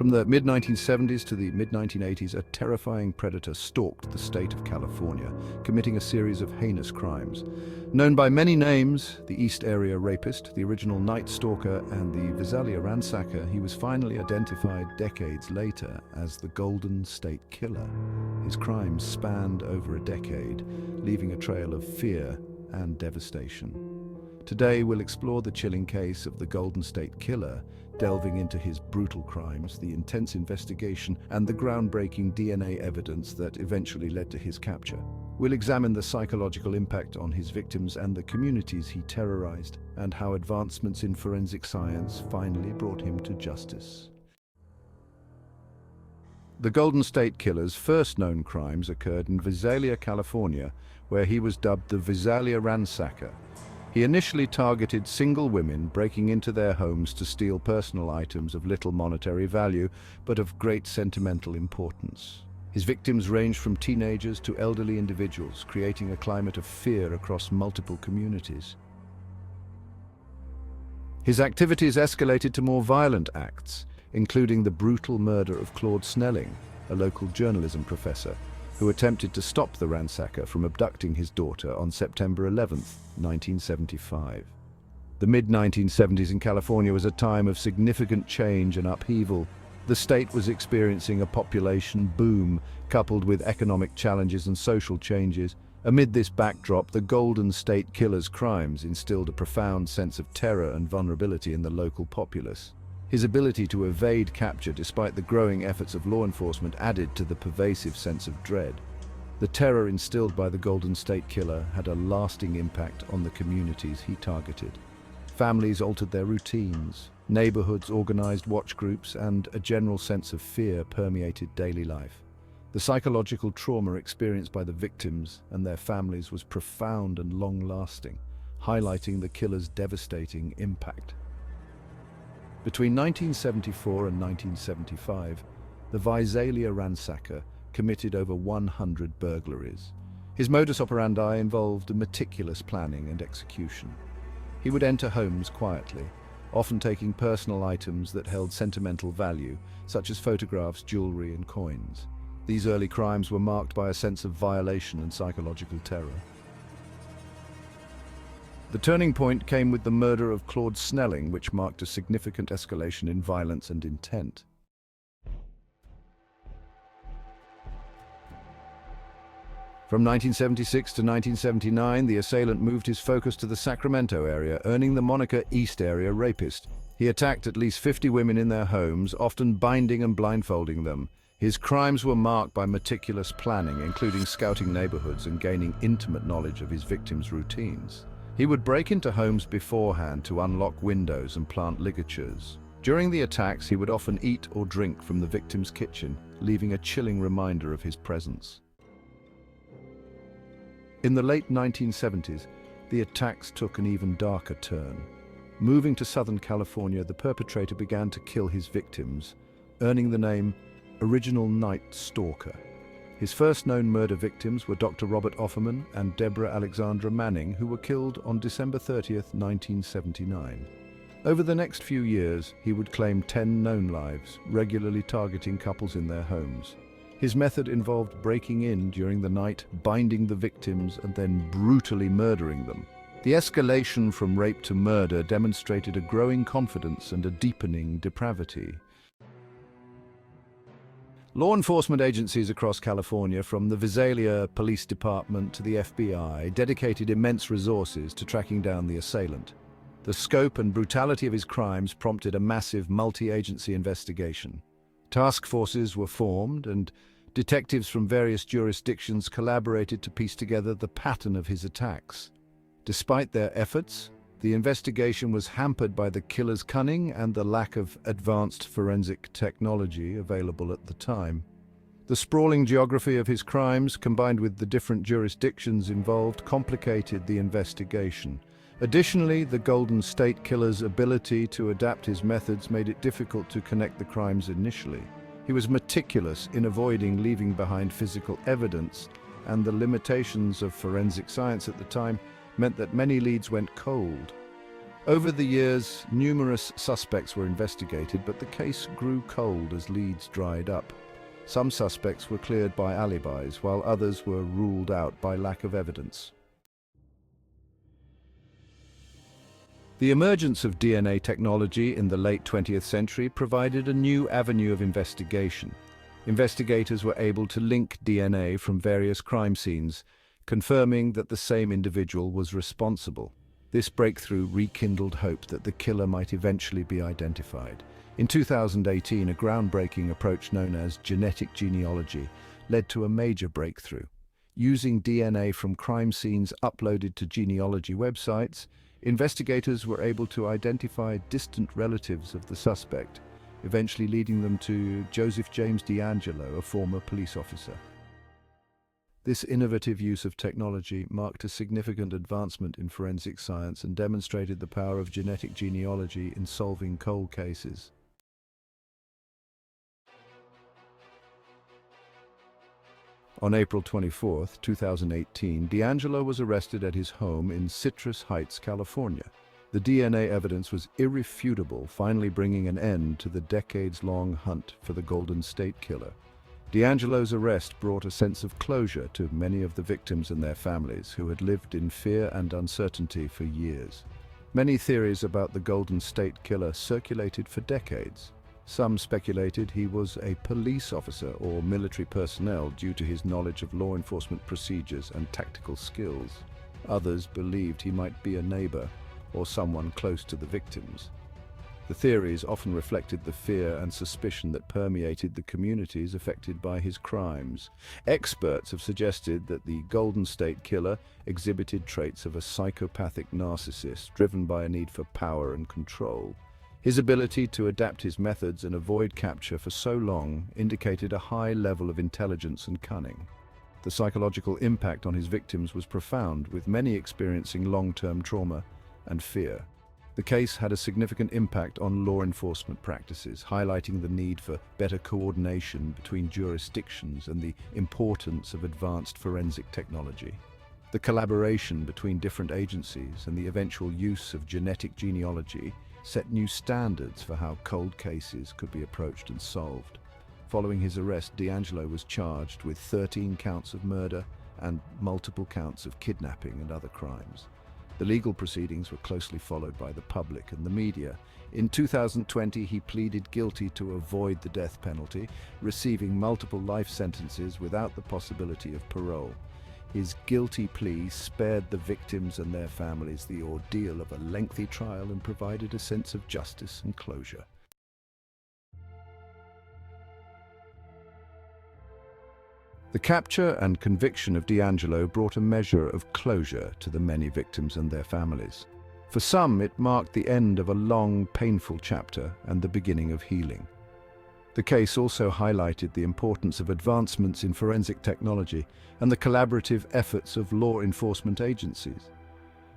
From the mid-1970s to the mid-1980s, a terrifying predator stalked the state of California, committing a series of heinous crimes. Known by many names, the East Area Rapist, the original Night Stalker, and the Visalia Ransacker, he was finally identified decades later as the Golden State Killer. His crimes spanned over a decade, leaving a trail of fear and devastation. Today, we'll explore the chilling case of the Golden State Killer, delving into his brutal crimes, the intense investigation, and the groundbreaking DNA evidence that eventually led to his capture. We'll examine the psychological impact on his victims and the communities he terrorized, and how advancements in forensic science finally brought him to justice. The Golden State Killer's first known crimes occurred in Visalia, California, where he was dubbed the Visalia Ransacker. He initially targeted single women, breaking into their homes to steal personal items of little monetary value, but of great sentimental importance. His victims ranged from teenagers to elderly individuals, creating a climate of fear across multiple communities. His activities escalated to more violent acts, including the brutal murder of Claude Snelling, a local journalism professor, who attempted to stop the ransacker from abducting his daughter on September 11, 1975. The mid-1970s in California was a time of significant change and upheaval. The state was experiencing a population boom, coupled with economic challenges and social changes. Amid this backdrop, the Golden State Killer's crimes instilled a profound sense of terror and vulnerability in the local populace. His ability to evade capture despite the growing efforts of law enforcement added to the pervasive sense of dread. The terror instilled by the Golden State Killer had a lasting impact on the communities he targeted. Families altered their routines, neighborhoods organized watch groups, and a general sense of fear permeated daily life. The psychological trauma experienced by the victims and their families was profound and long-lasting, highlighting the killer's devastating impact. Between 1974 and 1975, the Visalia Ransacker committed over 100 burglaries. His modus operandi involved meticulous planning and execution. He would enter homes quietly, often taking personal items that held sentimental value, such as photographs, jewelry, and coins. These early crimes were marked by a sense of violation and psychological terror. The turning point came with the murder of Claude Snelling, which marked a significant escalation in violence and intent. From 1976 to 1979, the assailant moved his focus to the Sacramento area, earning the moniker East Area Rapist. He attacked at least 50 women in their homes, often binding and blindfolding them. His crimes were marked by meticulous planning, including scouting neighborhoods and gaining intimate knowledge of his victims' routines. He would break into homes beforehand to unlock windows and plant ligatures. During the attacks, he would often eat or drink from the victim's kitchen, leaving a chilling reminder of his presence. In the late 1970s, the attacks took an even darker turn. Moving to Southern California, the perpetrator began to kill his victims, earning the name Original Night Stalker. His first known murder victims were Dr. Robert Offerman and Deborah Alexandra Manning, who were killed on December 30, 1979. Over the next few years, he would claim 10 known lives, regularly targeting couples in their homes. His method involved breaking in during the night, binding the victims, and then brutally murdering them. The escalation from rape to murder demonstrated a growing confidence and a deepening depravity. Law enforcement agencies across California, from the Visalia Police Department to the FBI, dedicated immense resources to tracking down the assailant. The scope and brutality of his crimes prompted a massive multi-agency investigation. Task forces were formed, and detectives from various jurisdictions collaborated to piece together the pattern of his attacks. Despite their efforts, the investigation was hampered by the killer's cunning and the lack of advanced forensic technology available at the time. The sprawling geography of his crimes, combined with the different jurisdictions involved, complicated the investigation. Additionally, the Golden State Killer's ability to adapt his methods made it difficult to connect the crimes initially. He was meticulous in avoiding leaving behind physical evidence, and the limitations of forensic science at the time meant that many leads went cold. Over the years, numerous suspects were investigated, but the case grew cold as leads dried up. Some suspects were cleared by alibis, while others were ruled out by lack of evidence. The emergence of DNA technology in the late 20th century provided a new avenue of investigation. Investigators were able to link DNA from various crime scenes, confirming that the same individual was responsible. This breakthrough rekindled hope that the killer might eventually be identified. In 2018, a groundbreaking approach known as genetic genealogy led to a major breakthrough. Using DNA from crime scenes uploaded to genealogy websites, investigators were able to identify distant relatives of the suspect, eventually leading them to Joseph James DeAngelo, a former police officer. This innovative use of technology marked a significant advancement in forensic science and demonstrated the power of genetic genealogy in solving cold cases. On April 24, 2018, DeAngelo was arrested at his home in Citrus Heights, California. The DNA evidence was irrefutable, finally bringing an end to the decades-long hunt for the Golden State Killer. DeAngelo's arrest brought a sense of closure to many of the victims and their families who had lived in fear and uncertainty for years. Many theories about the Golden State Killer circulated for decades. Some speculated he was a police officer or military personnel due to his knowledge of law enforcement procedures and tactical skills. Others believed he might be a neighbor or someone close to the victims. The theories often reflected the fear and suspicion that permeated the communities affected by his crimes. Experts have suggested that the Golden State Killer exhibited traits of a psychopathic narcissist driven by a need for power and control. His ability to adapt his methods and avoid capture for so long indicated a high level of intelligence and cunning. The psychological impact on his victims was profound, with many experiencing long-term trauma and fear. The case had a significant impact on law enforcement practices, highlighting the need for better coordination between jurisdictions and the importance of advanced forensic technology. The collaboration between different agencies and the eventual use of genetic genealogy set new standards for how cold cases could be approached and solved. Following his arrest, DeAngelo was charged with 13 counts of murder and multiple counts of kidnapping and other crimes. The legal proceedings were closely followed by the public and the media. In 2020, he pleaded guilty to avoid the death penalty, receiving multiple life sentences without the possibility of parole. His guilty plea spared the victims and their families the ordeal of a lengthy trial and provided a sense of justice and closure. The capture and conviction of DeAngelo brought a measure of closure to the many victims and their families. For some, it marked the end of a long, painful chapter and the beginning of healing. The case also highlighted the importance of advancements in forensic technology and the collaborative efforts of law enforcement agencies.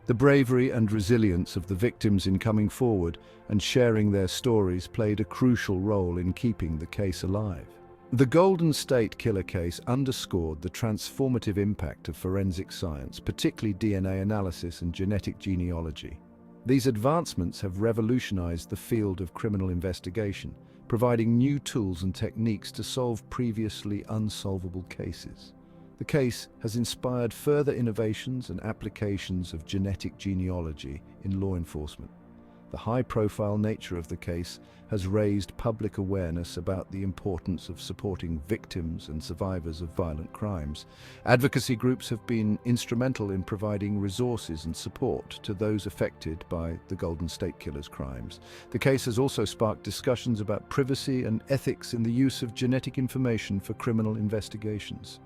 The bravery and resilience of the victims in coming forward and sharing their stories played a crucial role in keeping the case alive. The Golden State Killer case underscored the transformative impact of forensic science, particularly DNA analysis and genetic genealogy. These advancements have revolutionized the field of criminal investigation, providing new tools and techniques to solve previously unsolvable cases. The case has inspired further innovations and applications of genetic genealogy in law enforcement. The high-profile nature of the case has raised public awareness about the importance of supporting victims and survivors of violent crimes. Advocacy groups have been instrumental in providing resources and support to those affected by the Golden State Killer's crimes. The case has also sparked discussions about privacy and ethics in the use of genetic information for criminal investigations.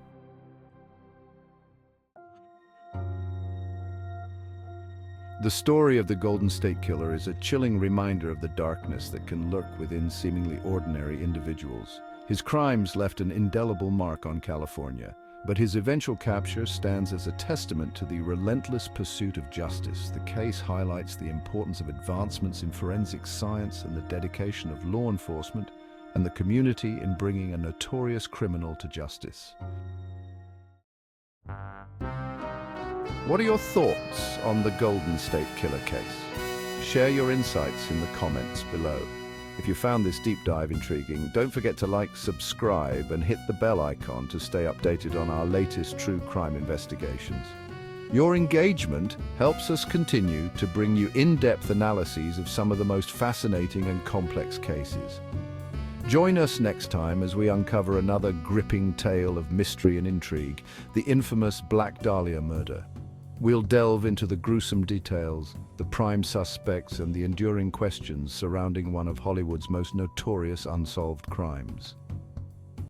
The story of the Golden State Killer is a chilling reminder of the darkness that can lurk within seemingly ordinary individuals. His crimes left an indelible mark on California, but his eventual capture stands as a testament to the relentless pursuit of justice. The case highlights the importance of advancements in forensic science and the dedication of law enforcement and the community in bringing a notorious criminal to justice. What are your thoughts on the Golden State Killer case? Share your insights in the comments below. If you found this deep dive intriguing, don't forget to like, subscribe, and hit the bell icon to stay updated on our latest true crime investigations. Your engagement helps us continue to bring you in-depth analyses of some of the most fascinating and complex cases. Join us next time as we uncover another gripping tale of mystery and intrigue, the infamous Black Dahlia murder. We'll delve into the gruesome details, the prime suspects, and the enduring questions surrounding one of Hollywood's most notorious unsolved crimes.